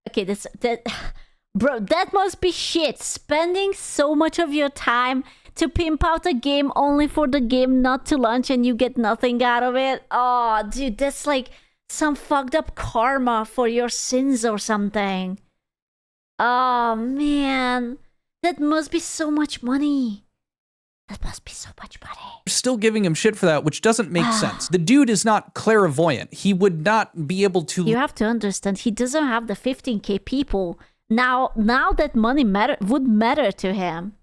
Okay, bro, that must be shit. Spending so much of your time to pimp out a game only for the game not to launch and you get nothing out of it. Oh, dude, that's like some fucked up karma for your sins or something. Oh, man. That must be so much money. That must be so much money. still giving him shit for that, which doesn't make sense. The dude is not clairvoyant. He would not be able to... You have to understand, he doesn't have the 15K people. Now that money would matter to him.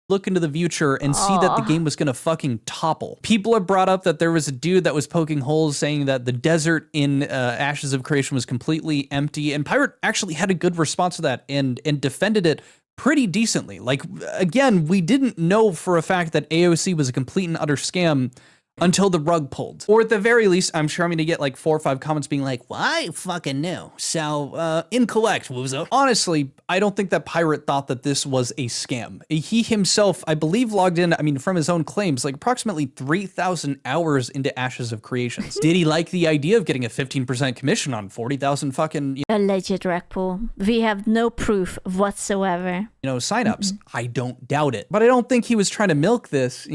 Look into the future and see that the game was going to fucking topple. People have brought up that there was a dude that was poking holes saying that the desert in Ashes of Creation was completely empty, and Pirate actually had a good response to that and defended it pretty decently. Like, again, we didn't know for a fact that AOC was a complete and utter scam until the rug pulled. Or at the very least, I'm sure I'm going to get like 4 or 5 comments being like, well, I fucking knew. So, incorrect, Wuzo. Honestly, I don't think that Pirate thought that this was a scam. He himself, I believe, logged in, I mean, from his own claims, like approximately 3,000 hours into Ashes of Creations. Did he like the idea of getting a 15% commission on 40,000 fucking, Alleged rec pool. We have no proof whatsoever. signups? I don't doubt it. But I don't think he was trying to milk this,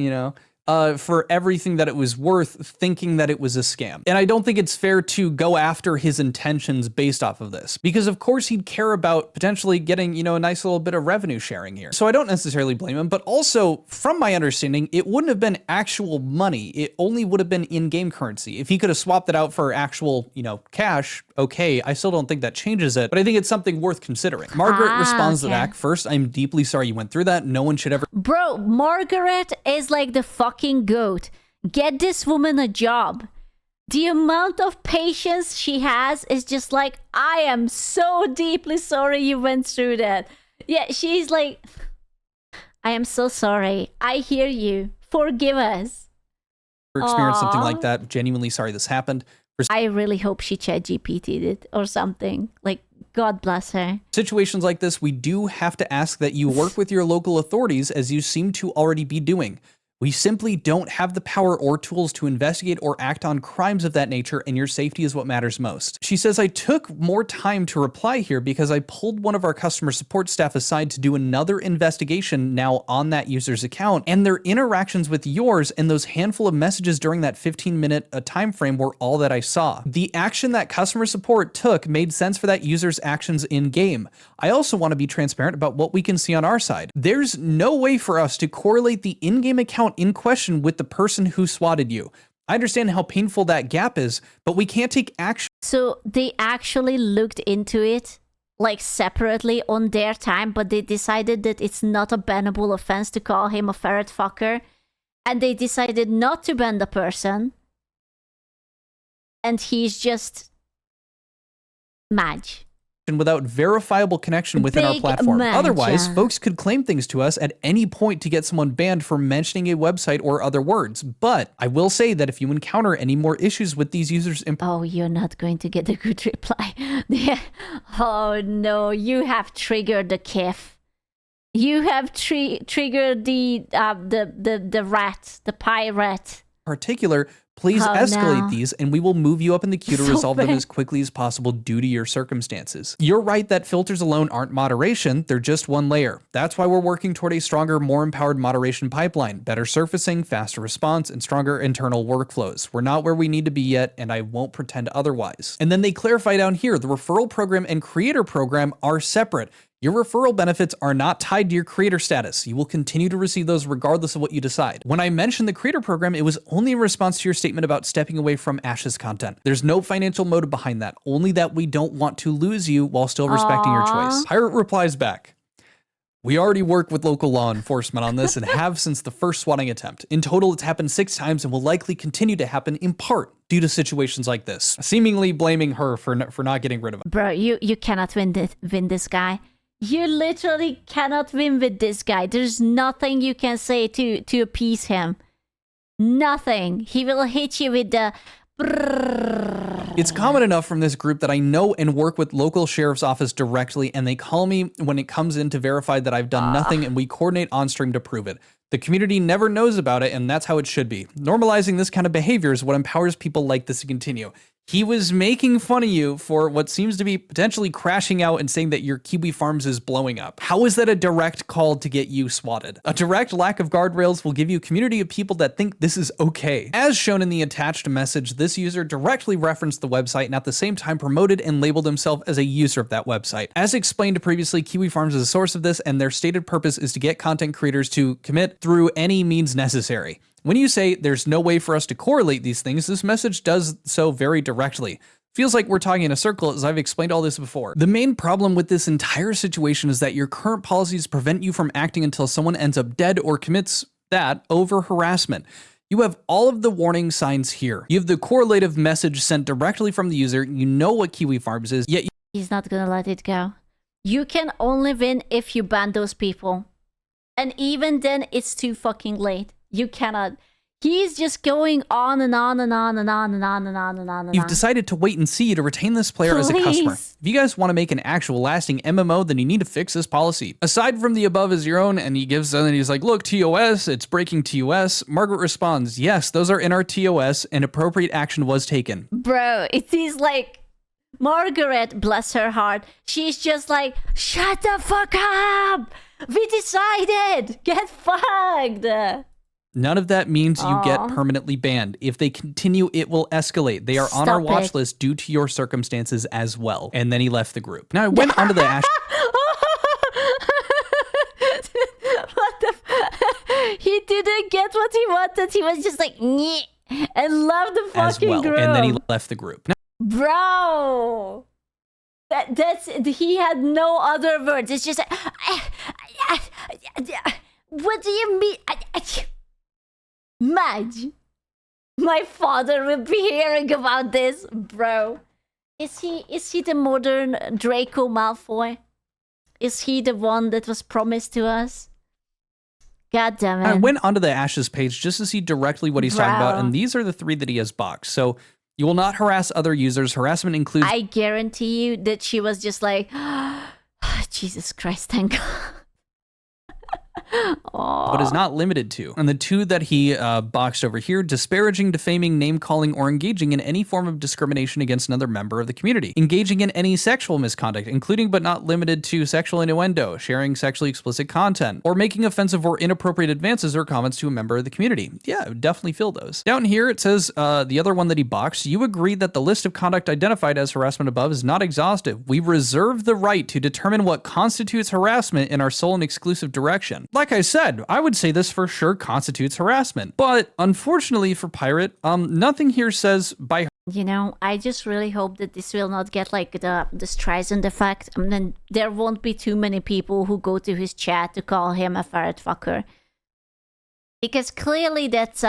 for everything that it was worth, thinking that it was a scam. And I don't think it's fair to go after his intentions based off of this, because of course he'd care about potentially getting, a nice little bit of revenue sharing here. So I don't necessarily blame him, but also from my understanding, it wouldn't have been actual money. It only would have been in-game currency. If he could have swapped it out for actual, cash, okay, I still don't think that changes it, but I think it's something worth considering. Margaret responds to that. First, I'm deeply sorry you went through that. No one should ever... Bro, Margaret is like the fucking goat. Get this woman a job. The amount of patience she has is just like, I am so deeply sorry you went through that. Yeah, she's like, I am so sorry. I hear you. Forgive us. ...experienced something like that. Genuinely sorry this happened. I really hope she ChatGPT'd it or something. Like, God bless her. Situations like this, we do have to ask that you work with your local authorities, as you seem to already be doing. We simply don't have the power or tools to investigate or act on crimes of that nature, and your safety is what matters most. She says, I took more time to reply here because I pulled one of our customer support staff aside to do another investigation now on that user's account, and their interactions with yours and those handful of messages during that 15-minute time frame were all that I saw. The action that customer support took made sense for that user's actions in-game. I also want to be transparent about what we can see on our side. There's no way for us to correlate the in-game account in question with the person who swatted you. I understand how painful that gap is, but we can't take action. So they actually looked into it, like separately on their time, but they decided that it's not a bannable offense to call him a ferret fucker, and they decided not to ban the person, and he's just mad. Without verifiable connection within our platform. Otherwise, folks could claim things to us at any point to get someone banned for mentioning a website or other words. But I will say that if you encounter any more issues with these users... Oh, you're not going to get a good reply. Oh no, you have triggered the KIF. You have triggered the rat, the pirate. Particular, please escalate these and we will move you up in the queue to resolve them as quickly as possible due to your circumstances. You're right that filters alone aren't moderation, they're just one layer. That's why we're working toward a stronger, more empowered moderation pipeline, better surfacing, faster response, and stronger internal workflows. We're not where we need to be yet, and I won't pretend otherwise. And then they clarify down here, the referral program and creator program are separate. Your referral benefits are not tied to your creator status. You will continue to receive those regardless of what you decide. When I mentioned the creator program, it was only in response to your statement about stepping away from Ash's content. There's no financial motive behind that, only that we don't want to lose you while still respecting your choice. Pirate replies back, we already work with local law enforcement on this and have since the first swatting attempt. In total, it's happened 6 times and will likely continue to happen in part due to situations like this. Seemingly blaming her for not getting rid of it. Bro, you cannot win this guy. You literally cannot win with this guy. There's nothing you can say to appease him. Nothing. He will hit you with the... It's common enough from this group that I know and work with local sheriff's office directly, and they call me when it comes in to verify that I've done nothing, and we coordinate on stream to prove it. The community never knows about it, and that's how it should be. Normalizing this kind of behavior is what empowers people like this to continue. He was making fun of you for what seems to be potentially crashing out and saying that your Kiwi Farms is blowing up. How is that a direct call to get you swatted? A direct lack of guardrails will give you a community of people that think this is okay. As shown in the attached message, this user directly referenced the website and at the same time promoted and labeled himself as a user of that website. As explained previously, Kiwi Farms is a source of this, and their stated purpose is to get content creators to commit through any means necessary. When you say there's no way for us to correlate these things, this message does so very directly. Feels like we're talking in a circle, as I've explained all this before. The main problem with this entire situation is that your current policies prevent you from acting until someone ends up dead or commits that over harassment. You have all of the warning signs here. You have the correlative message sent directly from the user. You know what Kiwi Farms is, yet he's not gonna let it go. You can only win if you ban those people. And even then, it's too fucking late. You cannot. He's just going on and on and on and on and on and on and on and on. You've decided to wait and see to retain this player as a customer. If you guys want to make an actual lasting MMO, then you need to fix this policy. Aside from the above is your own, and he's like, look, TOS, it's breaking TOS. Margaret responds, yes, those are in our TOS, and appropriate action was taken. Bro, it is like Margaret, bless her heart. She's just like, shut the fuck up. We decided. Get fucked. None of that means you get permanently banned. If they continue, it will escalate. They are on our watch list due to your circumstances as well. And then he left the group. Now I went onto the What the he didn't get what he wanted. He was just like, nyeh, and left the fucking group. And then he left the group. Now, bro, that's he had no other words. It's just like, what do you mean? Madge, my father will be hearing about this, bro. Is he the modern Draco Malfoy? Is he the one that was promised to us? God damn it. I went onto the Ashes page just to see directly what he's talking about, and these are the 3 that he has boxed. So you will not harass other users. Harassment includes... I guarantee you that she was just like, oh, Jesus Christ, thank God. but is not limited to. And the two that he boxed over here: disparaging, defaming, name-calling, or engaging in any form of discrimination against another member of the community. Engaging in any sexual misconduct, including but not limited to sexual innuendo, sharing sexually explicit content, or making offensive or inappropriate advances or comments to a member of the community. Yeah, I would definitely feel those. Down here, it says the other one that he boxed: you agree that the list of conduct identified as harassment above is not exhaustive. We reserve the right to determine what constitutes harassment in our sole and exclusive direction. Like I said, I would say this for sure constitutes harassment. But unfortunately for Pirate, nothing here says by. You know, I just really hope that this will not get like the Streisand effect. And then there won't be too many people who go to his chat to call him a ferret fucker. Because clearly that's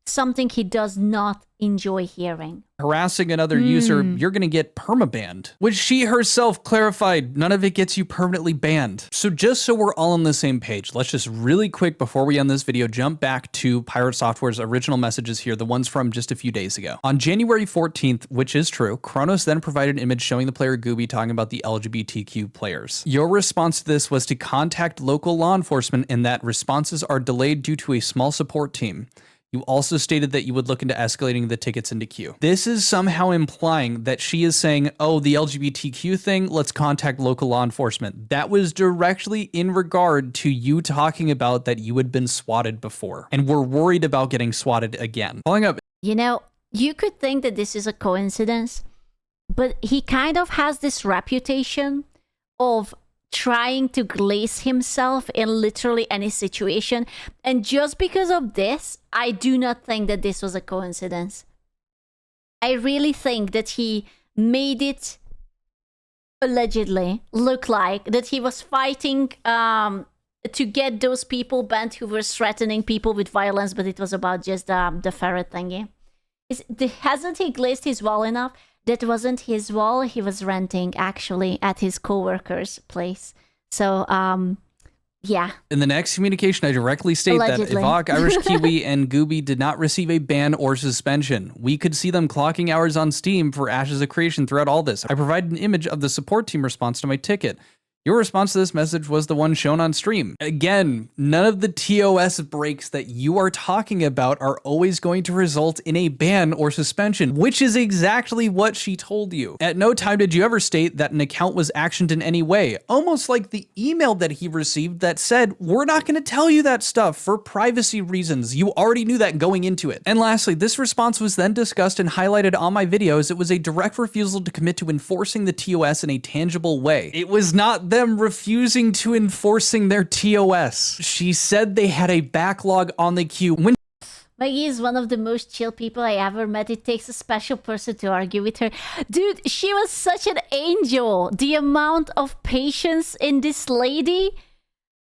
something he does not enjoy hearing. Harassing another user, you're going to get permabanned, which she herself clarified. None of it gets you permanently banned. So just so we're all on the same page, let's just really quick before we end this video, jump back to Pirate Software's original messages here, the ones from just a few days ago. On January 14th, which is true, Kronos then provided an image showing the player Gooby talking about the LGBTQ players. Your response to this was to contact local law enforcement and that responses are delayed due to a small support team. You also stated that you would look into escalating the tickets into queue. This is somehow implying that she is saying, oh, the LGBTQ thing, let's contact local law enforcement. That was directly in regard to you talking about that you had been swatted before and were worried about getting swatted again. Following up. You know, you could think that this is a coincidence, but he kind of has this reputation of trying to glaze himself in literally any situation. And just because of this, I do not think that this was a coincidence. I really think that he made it allegedly look like that he was fighting to get those people banned who were threatening people with violence, but it was about just the ferret thingy. Hasn't he glazed his wall enough? That wasn't his wall. He was renting actually at his co-worker's place. So, yeah. In the next communication, I directly state Allegedly. that Ivok, Irish Kiwi, and Gooby did not receive a ban or suspension. We could see them clocking hours on Steam for Ashes of Creation throughout all this. I provided an image of the support team response to my ticket. Your response to this message was the one shown on stream. Again, none of the TOS breaks that you are talking about are always going to result in a ban or suspension, which is exactly what she told you. At no time did you ever state that an account was actioned in any way, almost like the email that he received that said, we're not going to tell you that stuff for privacy reasons. You already knew that going into it. And lastly, this response was then discussed and highlighted on my videos. It was a direct refusal to commit to enforcing the TOS in a tangible way. It was not them refusing to enforcing their TOS. She said they had a backlog on the queue. When Maggie is one of the most chill people I ever met. It takes a special person to argue with her. Dude, she was such an angel. The amount of patience in this lady.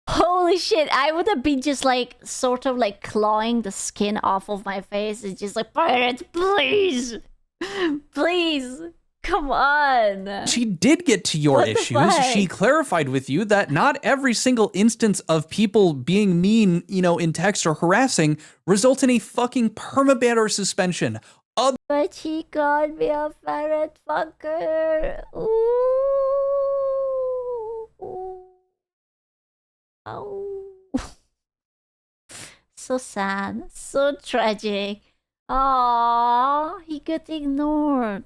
Holy shit. I would have been just like, sort of like clawing the skin off of my face. It's just like, Pirate, please. Please. Come on. she did get to your issues. She clarified with you that not every single instance of people being mean, in text or harassing results in a fucking permaban or suspension. But she called me a ferret fucker. Ooh. Oh. So sad. So tragic. Oh, he got ignored.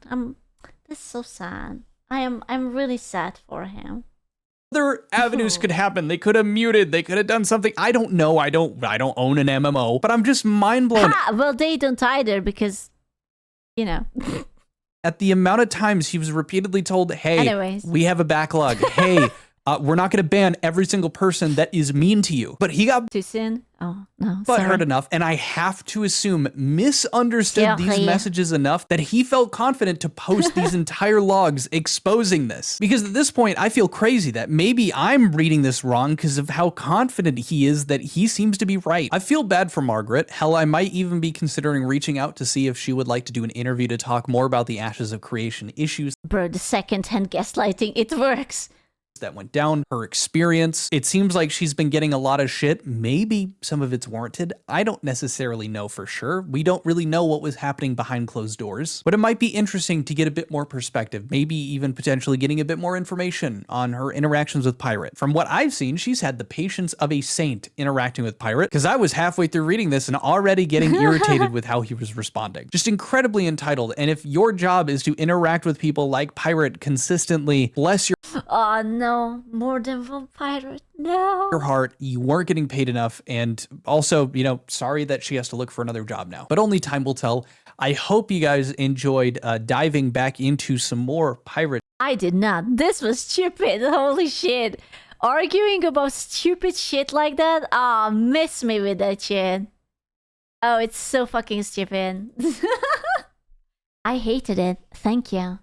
That's so sad. I'm really sad for him. Other avenues could happen. They could have muted. They could have done something. I don't know. I don't own an MMO, but I'm just mind blown. Well, they don't either because, At the amount of times he was repeatedly told, hey, Anyways. we have a backlog. Hey, we're not going to ban every single person that is mean to you. But he got Too soon? Oh, no. but Sorry. heard enough, and I have to assume misunderstood these Sorry. messages enough that he felt confident to post these entire logs exposing this. Because at this point, I feel crazy that maybe I'm reading this wrong because of how confident he is that he seems to be right. I feel bad for Margaret. Hell, I might even be considering reaching out to see if she would like to do an interview to talk more about the Ashes of Creation issues. Bro, the second-hand gaslighting, it works. that went down, her experience. It seems like she's been getting a lot of shit. Maybe some of it's warranted. I don't necessarily know for sure. We don't really know what was happening behind closed doors, but it might be interesting to get a bit more perspective, maybe even potentially getting a bit more information on her interactions with Pirate. From what I've seen, she's had the patience of a saint interacting with Pirate, because I was halfway through reading this and already getting irritated with how he was responding. Just incredibly entitled, and if your job is to interact with people like Pirate consistently, bless Oh no, more than one pirate. No. your heart, you weren't getting paid enough, and also, you know, sorry that she has to look for another job now. But only time will tell. I hope you guys enjoyed diving back into some more Pirate. I did not. This was stupid. Holy shit. Arguing about stupid shit like that? Ah, miss me with that shit. Oh, it's so fucking stupid. I hated it. Thank you.